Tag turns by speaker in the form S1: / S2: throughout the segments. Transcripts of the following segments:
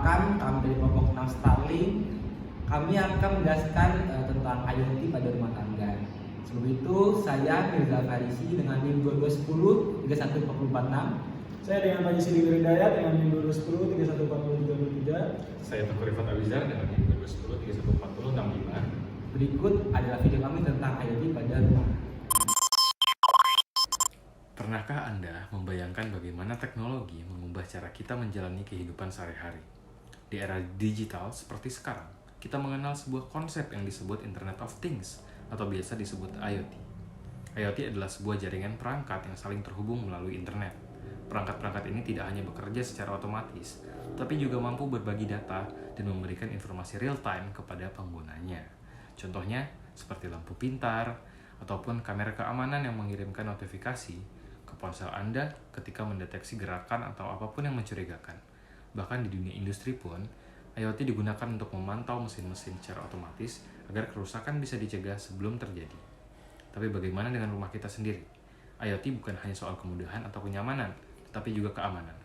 S1: Perkenalkan, kami dari kelompok 6 Starling. Kami akan menjelaskan tentang IoT pada rumah tangga. Sebelum itu, saya Mirza Farisi dengan NIM 2210 31446.
S2: Saya dengan Pak Yusri Hidayat dengan NIM 2210 3140
S3: Saya Teguh Rifat Alizar dengan NIM 2210 314065.
S1: Berikut adalah video kami tentang IoT pada rumah.
S3: Pernahkah Anda membayangkan bagaimana teknologi mengubah cara kita menjalani kehidupan sehari-hari? Di era digital seperti sekarang, kita mengenal sebuah konsep yang disebut Internet of Things atau biasa disebut IoT. IoT adalah sebuah jaringan perangkat yang saling terhubung melalui internet. Perangkat-perangkat ini tidak hanya bekerja secara otomatis, tapi juga mampu berbagi data dan memberikan informasi real-time kepada penggunanya. Contohnya, seperti lampu pintar, ataupun kamera keamanan yang mengirimkan notifikasi ke ponsel Anda ketika mendeteksi gerakan atau apapun yang mencurigakan. Bahkan di dunia industri pun, IoT digunakan untuk memantau mesin-mesin secara otomatis agar kerusakan bisa dicegah sebelum terjadi. Tapi bagaimana dengan rumah kita sendiri? IoT bukan hanya soal kemudahan atau kenyamanan, tetapi juga keamanan.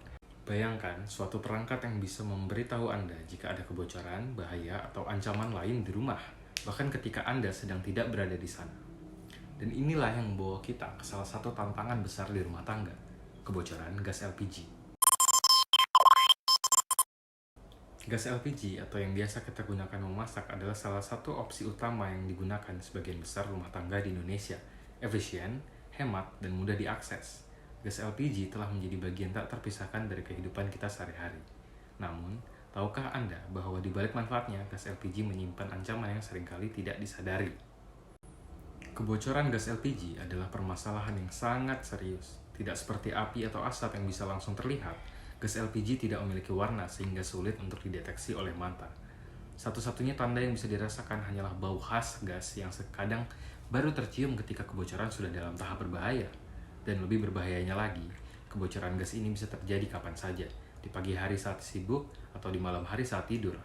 S3: Bayangkan suatu perangkat yang bisa memberitahu Anda jika ada kebocoran, bahaya, atau ancaman lain di rumah, bahkan ketika Anda sedang tidak berada di sana. Dan inilah yang membawa kita ke salah satu tantangan besar di rumah tangga, kebocoran gas LPG. Gas LPG atau yang biasa kita gunakan memasak adalah salah satu opsi utama yang digunakan sebagian besar rumah tangga di Indonesia. Efisien, hemat, dan mudah diakses. Gas LPG telah menjadi bagian tak terpisahkan dari kehidupan kita sehari-hari. Namun, tahukah Anda bahwa di balik manfaatnya, gas LPG menyimpan ancaman yang seringkali tidak disadari? Kebocoran gas LPG adalah permasalahan yang sangat serius. Tidak seperti api atau asap yang bisa langsung terlihat, gas LPG tidak memiliki warna sehingga sulit untuk dideteksi oleh mata. Satu-satunya tanda yang bisa dirasakan hanyalah bau khas gas yang kadang baru tercium ketika kebocoran sudah dalam tahap berbahaya. Dan lebih berbahayanya lagi, kebocoran gas ini bisa terjadi kapan saja, di pagi hari saat sibuk atau di malam hari saat tidur.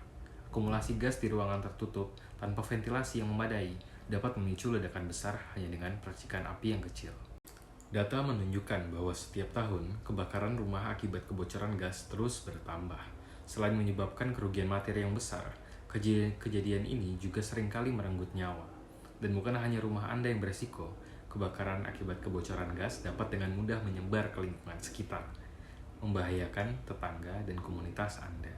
S3: Akumulasi gas di ruangan tertutup tanpa ventilasi yang memadai dapat memicu ledakan besar hanya dengan percikan api yang kecil. Data menunjukkan bahwa setiap tahun, kebakaran rumah akibat kebocoran gas terus bertambah. Selain menyebabkan kerugian materi yang besar, kejadian ini juga seringkali merenggut nyawa. Dan bukan hanya rumah Anda yang beresiko, kebakaran akibat kebocoran gas dapat dengan mudah menyebar ke lingkungan sekitar, membahayakan tetangga dan komunitas Anda.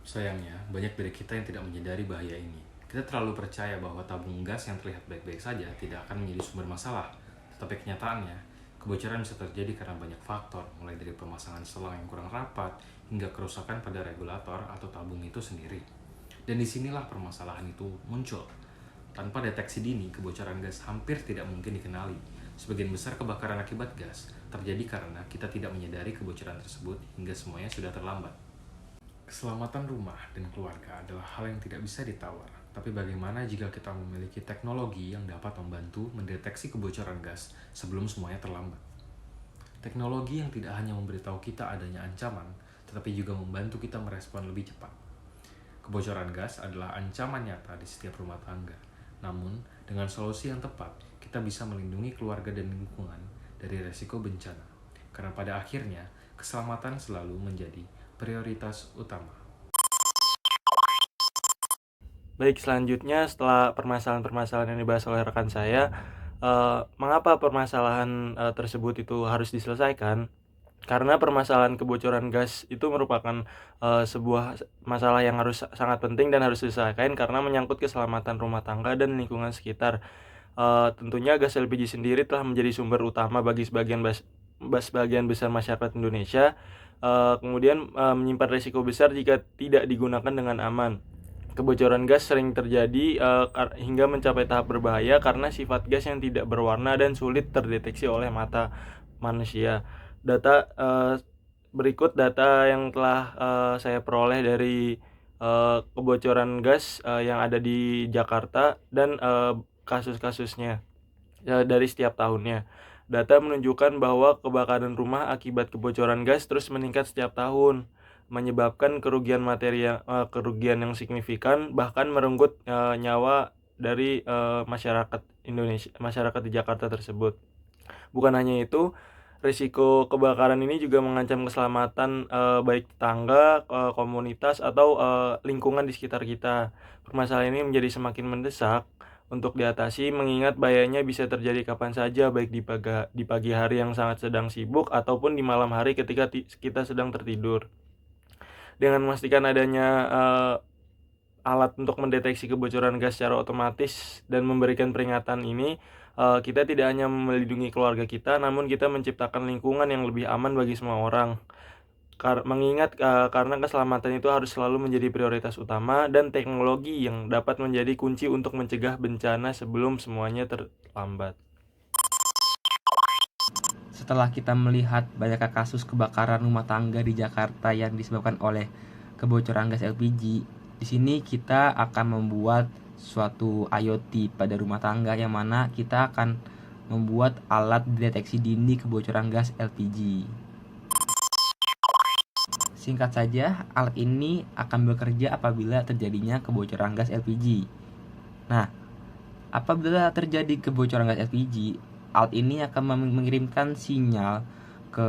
S3: Sayangnya, banyak dari kita yang tidak menyadari bahaya ini. Kita terlalu percaya bahwa tabung gas yang terlihat baik-baik saja tidak akan menjadi sumber masalah. Tetapi kenyataannya, kebocoran bisa terjadi karena banyak faktor, mulai dari pemasangan selang yang kurang rapat, hingga kerusakan pada regulator atau tabung itu sendiri. Dan disinilah permasalahan itu muncul. Tanpa deteksi dini, kebocoran gas hampir tidak mungkin dikenali. Sebagian besar kebakaran akibat gas terjadi karena kita tidak menyadari kebocoran tersebut hingga semuanya sudah terlambat. Keselamatan rumah dan keluarga adalah hal yang tidak bisa ditawar. Tapi bagaimana jika kita memiliki teknologi yang dapat membantu mendeteksi kebocoran gas sebelum semuanya terlambat? Teknologi yang tidak hanya memberitahu kita adanya ancaman, tetapi juga membantu kita merespon lebih cepat. Kebocoran gas adalah ancaman nyata di setiap rumah tangga. Namun, dengan solusi yang tepat, kita bisa melindungi keluarga dan lingkungan dari resiko bencana. Karena pada akhirnya, keselamatan selalu menjadi prioritas utama.
S4: Baik, selanjutnya setelah permasalahan-permasalahan yang dibahas oleh rekan saya, mengapa permasalahan tersebut itu harus diselesaikan? Karena permasalahan kebocoran gas itu merupakan sebuah masalah yang harus sangat penting dan harus diselesaikan karena menyangkut keselamatan rumah tangga dan lingkungan sekitar. Tentunya gas LPG sendiri telah menjadi sumber utama bagi sebagian besar masyarakat Indonesia, kemudian menyimpan risiko besar jika tidak digunakan dengan aman. Kebocoran gas sering terjadi hingga mencapai tahap berbahaya karena sifat gas yang tidak berwarna dan sulit terdeteksi oleh mata manusia. Berikut data yang telah saya peroleh dari kebocoran gas yang ada di Jakarta dan kasus-kasusnya dari setiap tahunnya. Data menunjukkan bahwa kebakaran rumah akibat kebocoran gas terus meningkat setiap tahun, menyebabkan kerugian yang signifikan, bahkan merenggut nyawa dari masyarakat Indonesia, masyarakat di Jakarta tersebut. Bukan hanya itu, risiko kebakaran ini juga mengancam keselamatan baik tetangga, komunitas atau lingkungan di sekitar kita. Permasalahan ini menjadi semakin mendesak untuk diatasi mengingat bahayanya bisa terjadi kapan saja baik di pagi hari yang sangat sedang sibuk ataupun di malam hari ketika kita sedang tertidur. Dengan memastikan adanya alat untuk mendeteksi kebocoran gas secara otomatis dan memberikan peringatan ini, kita tidak hanya melindungi keluarga kita, namun kita menciptakan lingkungan yang lebih aman bagi semua orang. Mengingat karena keselamatan itu harus selalu menjadi prioritas utama dan teknologi yang dapat menjadi kunci untuk mencegah bencana sebelum semuanya terlambat.
S1: Setelah kita melihat banyaknya kasus kebakaran rumah tangga di Jakarta yang disebabkan oleh kebocoran gas LPG, di sini kita akan membuat suatu IoT pada rumah tangga yang mana kita akan membuat alat deteksi dini kebocoran gas LPG. Singkat saja, alat ini akan bekerja apabila terjadinya kebocoran gas LPG. Nah, apabila terjadi kebocoran gas LPG, alat ini akan mengirimkan sinyal ke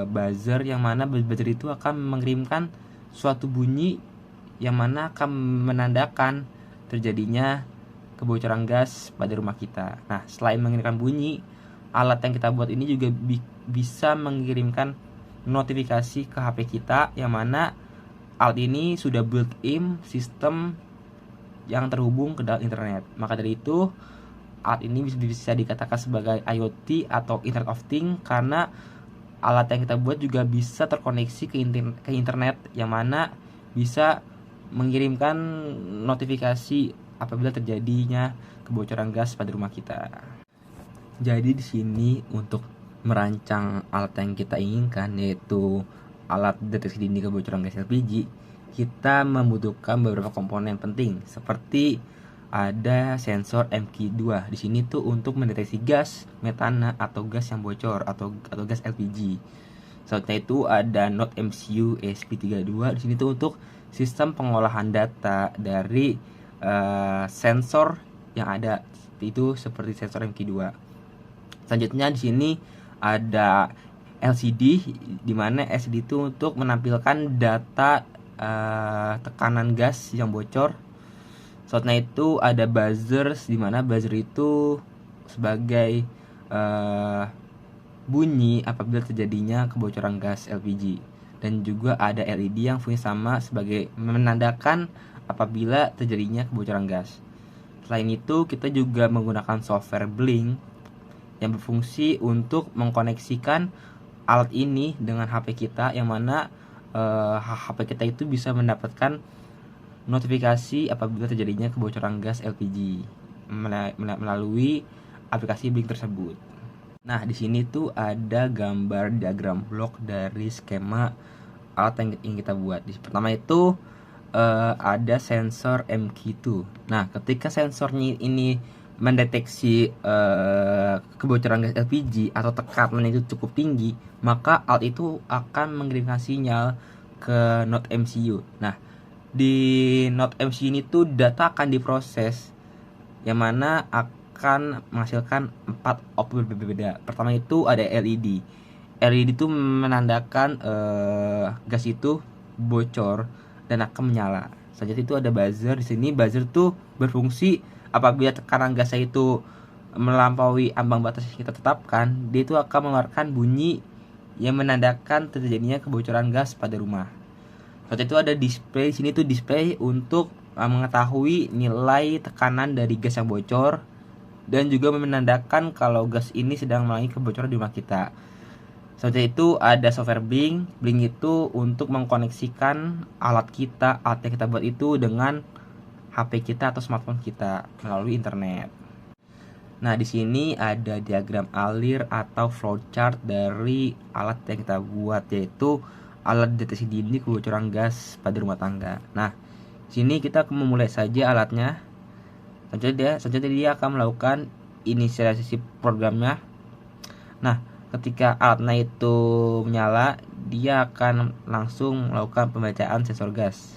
S1: buzzer yang mana buzzer itu akan mengirimkan suatu bunyi yang mana akan menandakan terjadinya kebocoran gas pada rumah kita. Nah, selain mengirimkan bunyi, alat yang kita buat ini juga bisa mengirimkan notifikasi ke HP kita yang mana alat ini sudah built-in sistem yang terhubung ke dalam internet. Maka dari itu, alat ini bisa dikatakan sebagai IoT atau Internet of Things karena alat yang kita buat juga bisa terkoneksi ke internet yang mana bisa mengirimkan notifikasi apabila terjadinya kebocoran gas pada rumah kita. Jadi di sini untuk merancang alat yang kita inginkan, yaitu alat deteksi dini kebocoran gas LPG, kita membutuhkan beberapa komponen penting seperti ada sensor MQ2. Di sini tuh untuk mendeteksi gas metana atau gas yang bocor atau gas LPG. Selanjutnya itu ada Node MCU ESP32. Di sini tuh untuk sistem pengolahan data dari sensor yang ada, itu seperti sensor MQ2. Selanjutnya di sini ada LCD, di mana LCD itu untuk menampilkan data tekanan gas yang bocor. Selanjutnya itu ada buzzer, di mana buzzer itu sebagai bunyi apabila terjadinya kebocoran gas LPG. Dan juga ada LED yang fungsi sama sebagai menandakan apabila terjadinya kebocoran gas. Selain itu, kita juga menggunakan software Blink yang berfungsi untuk mengkoneksikan alat ini dengan HP kita, yang mana HP kita itu bisa mendapatkan notifikasi apabila terjadinya kebocoran gas LPG melalui aplikasi Blink tersebut. Nah, di sini tuh ada gambar diagram blok dari skema alat yang ingin kita buat. Pertama itu ada sensor MQ2. Nah, ketika sensornya ini mendeteksi kebocoran gas LPG atau tekanan itu cukup tinggi, maka alat itu akan mengirimkan sinyal ke Node MCU. Nah, di Node MCU ini tuh data akan diproses yang mana akan menghasilkan 4 output berbeda. Pertama itu ada LED. LED itu menandakan gas itu bocor dan akan menyala. Selanjutnya itu ada buzzer. Di sini buzzer tuh berfungsi apabila tekanan gasnya itu melampaui ambang batas yang kita tetapkan, dia itu akan mengeluarkan bunyi yang menandakan terjadinya kebocoran gas pada rumah. Selanjutnya itu ada display. Di sini tuh display untuk mengetahui nilai tekanan dari gas yang bocor dan juga menandakan kalau gas ini sedang mengalami kebocoran di rumah kita. Selanjutnya itu ada software Blink. Blink itu untuk mengkoneksikan alat yang kita buat itu dengan HP kita atau smartphone kita melalui internet. Nah, di sini ada diagram alir atau flowchart dari alat yang kita buat, yaitu alat deteksi dini kebocoran gas pada rumah tangga. Nah, sini kita akan memulai saja alatnya. Selanjutnya dia akan melakukan inisialisasi programnya. Nah, ketika alatnya itu menyala, dia akan langsung melakukan pembacaan sensor gas.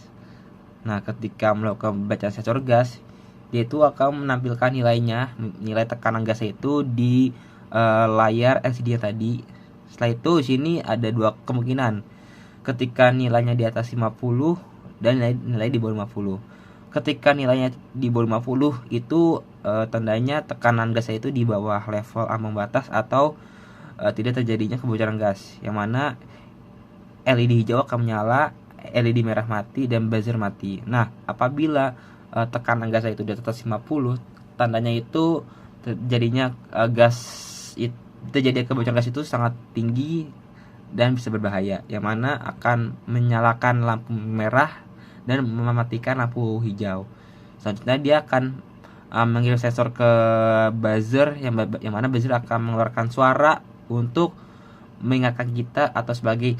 S1: Nah, ketika melakukan pembacaan sensor gas, dia itu akan menampilkan nilai tekanan gasnya itu di layar LCD tadi. Setelah itu di sini ada dua kemungkinan. Ketika nilainya di atas 50 dan nilai di bawah 50. Ketika nilainya di bawah 50 itu tandanya tekanan gasnya itu di bawah level ambang batas atau tidak terjadinya kebocoran gas. Yang mana LED hijau akan menyala, LED merah mati, dan buzzer mati. Nah, apabila tekanan gasnya itu di atas 50, tandanya itu terjadinya terjadi kebocoran gas itu sangat tinggi dan bisa berbahaya, yang mana akan menyalakan lampu merah dan mematikan lampu hijau. Selanjutnya dia akan mengirim sensor ke buzzer yang mana buzzer akan mengeluarkan suara untuk mengingatkan kita atau sebagai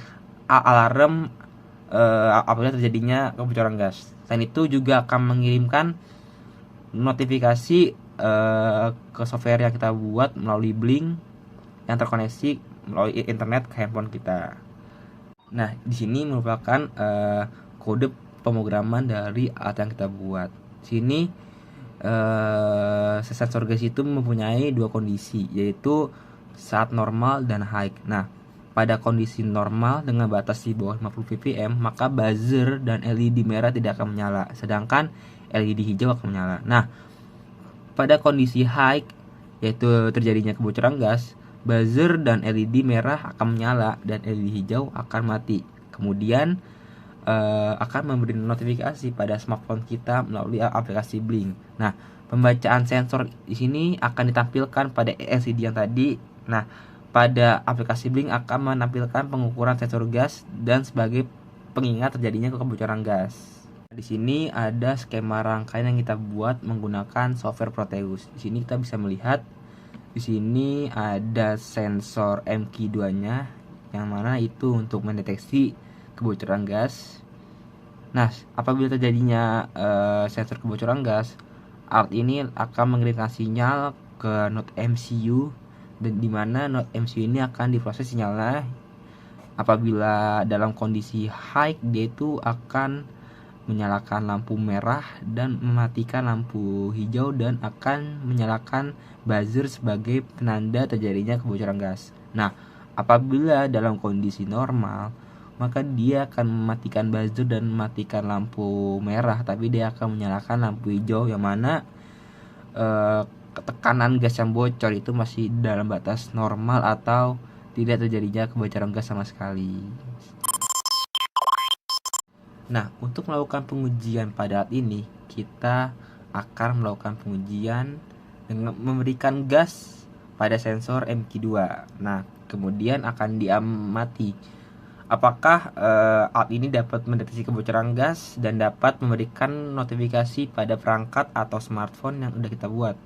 S1: alarm apabila terjadinya kebocoran gas. Selain itu juga akan mengirimkan notifikasi ke software yang kita buat melalui Blink yang terkoneksi melalui internet ke handphone kita. Nah, di sini merupakan kode pemrograman dari alat yang kita buat. Di sini sensor gas itu mempunyai dua kondisi, yaitu saat normal dan high. Nah, pada kondisi normal dengan batas di bawah 50 ppm, maka buzzer dan LED merah tidak akan menyala, sedangkan LED hijau akan menyala. Nah, pada kondisi high, yaitu terjadinya kebocoran gas, buzzer dan LED merah akan menyala dan LED hijau akan mati. Kemudian akan memberi notifikasi pada smartphone kita melalui aplikasi Blink. Nah, pembacaan sensor di sini akan ditampilkan pada LCD yang tadi. Nah, pada aplikasi Blink akan menampilkan pengukuran sensor gas dan sebagai pengingat terjadinya kebocoran gas. Di sini ada skema rangkaian yang kita buat menggunakan software Proteus. Di sini kita bisa melihat di sini ada sensor MQ2-nya yang mana itu untuk mendeteksi kebocoran gas. Nah, apabila terjadinya sensor kebocoran gas, alat ini akan mengirimkan sinyal ke node MCU, dan di mana node MCU ini akan diproses sinyalnya. Apabila dalam kondisi high, dia itu akan menyalakan lampu merah dan mematikan lampu hijau dan akan menyalakan buzzer sebagai penanda terjadinya kebocoran gas. Nah, apabila dalam kondisi normal, maka dia akan mematikan buzzer dan mematikan lampu merah, tapi dia akan menyalakan lampu hijau, yang mana tekanan gas yang bocor itu masih dalam batas normal atau tidak terjadinya kebocoran gas sama sekali. Nah, untuk melakukan pengujian pada alat ini, kita akan melakukan pengujian dengan memberikan gas pada sensor MQ2. Nah, kemudian akan diamati apakah alat ini dapat mendeteksi kebocoran gas dan dapat memberikan notifikasi pada perangkat atau smartphone yang sudah kita buat.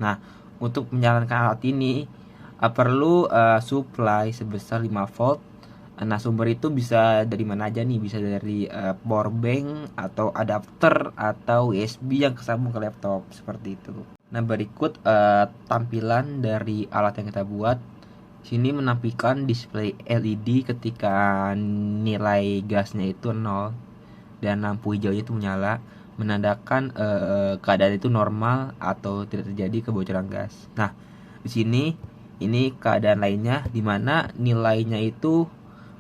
S1: Nah, untuk menjalankan alat ini perlu supply sebesar 5 volt. Nah, sumber itu bisa dari mana aja nih? Bisa dari power bank atau adapter atau USB yang kesambung ke laptop, seperti itu. Nah, berikut tampilan dari alat yang kita buat. Sini menampilkan display LED ketika nilai gasnya itu 0 dan lampu hijaunya itu menyala, menandakan keadaan itu normal atau tidak terjadi kebocoran gas. Nah, di sini ini keadaan lainnya di mana nilainya itu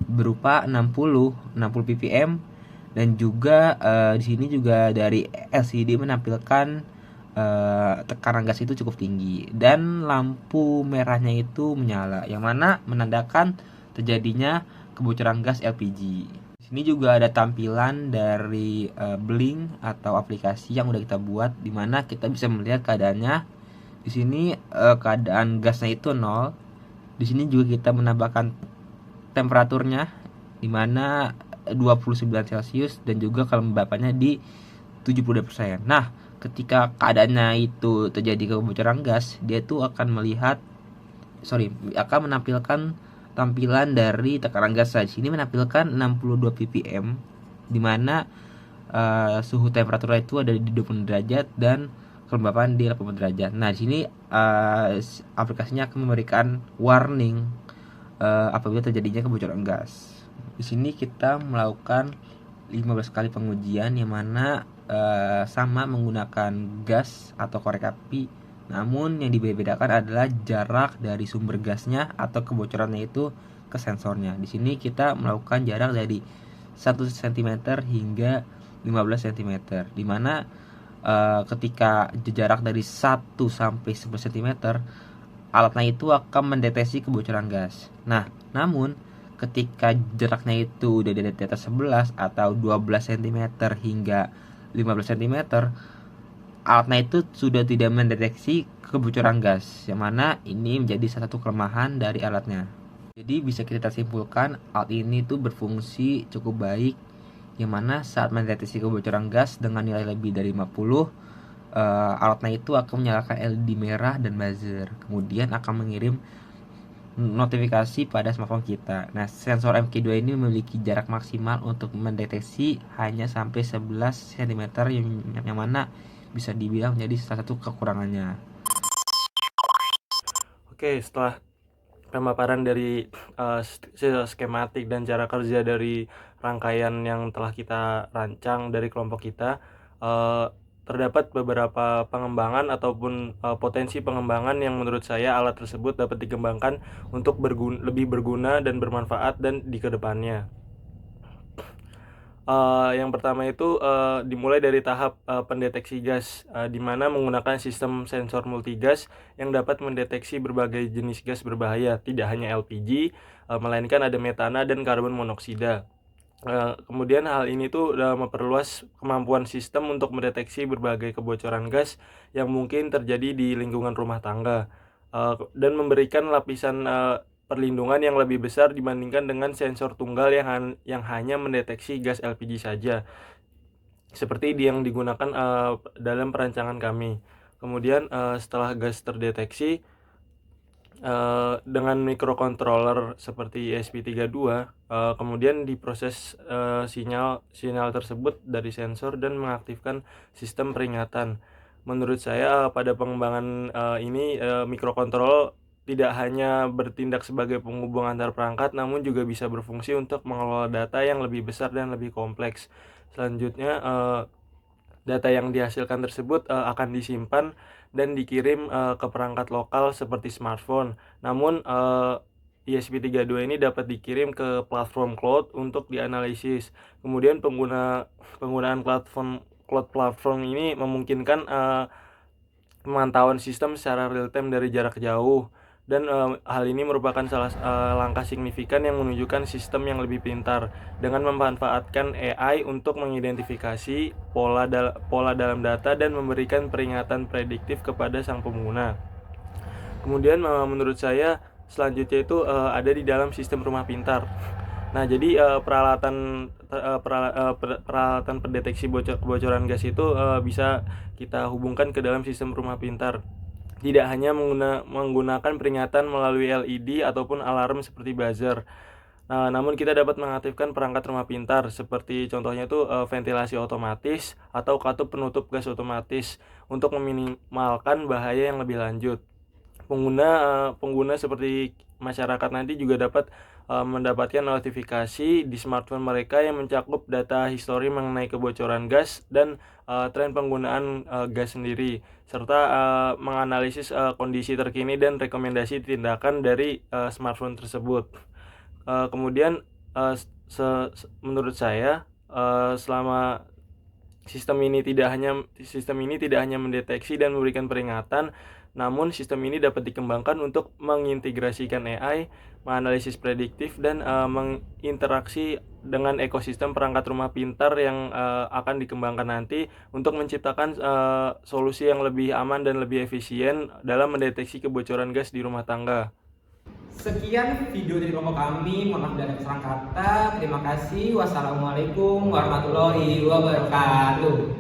S1: berupa 60 ppm, dan juga di sini juga dari LCD menampilkan tekanan gas itu cukup tinggi dan lampu merahnya itu menyala, yang mana menandakan terjadinya kebocoran gas LPG. Di sini juga ada tampilan dari Blink atau aplikasi yang udah kita buat, di mana kita bisa melihat keadaannya. Di sini keadaan gasnya itu 0. Di sini juga kita menambahkan temperaturnya, di mana 29 Celcius dan juga kelembapannya di 72%. Nah, ketika keadaannya itu terjadi kebocoran gas, dia tuh akan menampilkan tampilan dari tekanan gas. Di sini menampilkan 62 ppm, di mana suhu temperatur itu ada di 20 derajat dan kelembapan di 80 derajat. Nah, di sini aplikasinya akan memberikan warning apabila terjadinya kebocoran gas. Di sini kita melakukan 15 kali pengujian, yang mana sama menggunakan gas atau korek api Namun yang dibedakan adalah jarak dari sumber gasnya atau kebocorannya itu ke sensornya. Di sini kita melakukan jarak dari 1 cm hingga 15 cm, di mana ketika jarak dari 1 sampai 10 cm, alatnya itu akan mendeteksi kebocoran gas. Nah, namun ketika jaraknya itu udah di atas 11 atau 12 cm hingga 15 cm, alatnya itu sudah tidak mendeteksi kebocoran gas, yang mana ini menjadi salah satu kelemahan dari alatnya. Jadi bisa kita simpulkan alat ini tuh berfungsi cukup baik, yang mana saat mendeteksi kebocoran gas dengan nilai lebih dari 50, alatnya itu akan menyalakan LED merah dan buzzer, kemudian akan mengirim notifikasi pada smartphone kita. Nah, sensor MK2 ini memiliki jarak maksimal untuk mendeteksi hanya sampai 11 cm, yang mana bisa dibilang menjadi salah satu kekurangannya.
S4: Oke, setelah pemaparan dari skematik dan cara kerja dari rangkaian yang telah kita rancang dari kelompok kita, terdapat beberapa pengembangan ataupun potensi pengembangan yang menurut saya alat tersebut dapat dikembangkan untuk lebih berguna dan bermanfaat dan di kedepannya. Yang pertama itu dimulai dari tahap pendeteksi gas, di mana menggunakan sistem sensor multigas yang dapat mendeteksi berbagai jenis gas berbahaya, tidak hanya LPG, melainkan ada metana dan karbon monoksida. Kemudian hal ini tuh memperluas kemampuan sistem untuk mendeteksi berbagai kebocoran gas yang mungkin terjadi di lingkungan rumah tangga, dan memberikan lapisan perlindungan yang lebih besar dibandingkan dengan sensor tunggal yang hanya mendeteksi gas LPG saja, seperti yang digunakan dalam perancangan kami. Kemudian setelah gas terdeteksi dengan microcontroller seperti ESP32, kemudian diproses sinyal tersebut dari sensor dan mengaktifkan sistem peringatan. Menurut saya pada pengembangan ini microcontroller tidak hanya bertindak sebagai penghubung antar perangkat, namun juga bisa berfungsi untuk mengelola data yang lebih besar dan lebih kompleks. Selanjutnya, data yang dihasilkan tersebut akan disimpan dan dikirim ke perangkat lokal seperti smartphone. Namun, ESP32 ini dapat dikirim ke platform cloud untuk dianalisis. Kemudian penggunaan cloud platform ini memungkinkan pemantauan sistem secara real time dari jarak jauh. Dan hal ini merupakan langkah signifikan yang menunjukkan sistem yang lebih pintar dengan memanfaatkan AI untuk mengidentifikasi pola dalam data dan memberikan peringatan prediktif kepada sang pengguna. Kemudian menurut saya selanjutnya itu ada di dalam sistem rumah pintar. Nah, jadi peralatan pendeteksi kebocoran gas itu bisa kita hubungkan ke dalam sistem rumah pintar. Tidak hanya menggunakan peringatan melalui LED ataupun alarm seperti buzzer. Nah, namun kita dapat mengaktifkan perangkat rumah pintar seperti contohnya itu ventilasi otomatis atau katup penutup gas otomatis untuk meminimalkan bahaya yang lebih lanjut. Pengguna seperti masyarakat nanti juga dapat mendapatkan notifikasi di smartphone mereka yang mencakup data histori mengenai kebocoran gas dan tren penggunaan gas sendiri, serta menganalisis kondisi terkini dan rekomendasi tindakan dari smartphone tersebut. Kemudian menurut saya selama sistem ini tidak hanya mendeteksi dan memberikan peringatan, namun sistem ini dapat dikembangkan untuk mengintegrasikan AI, menganalisis prediktif, dan menginteraksi dengan ekosistem perangkat rumah pintar yang akan dikembangkan nanti untuk menciptakan solusi yang lebih aman dan lebih efisien dalam mendeteksi kebocoran gas di rumah tangga.
S1: Sekian video dari kelompok kami, mohon maaf dari kesalahan kata. Terima kasih. Wassalamualaikum warahmatullahi wabarakatuh.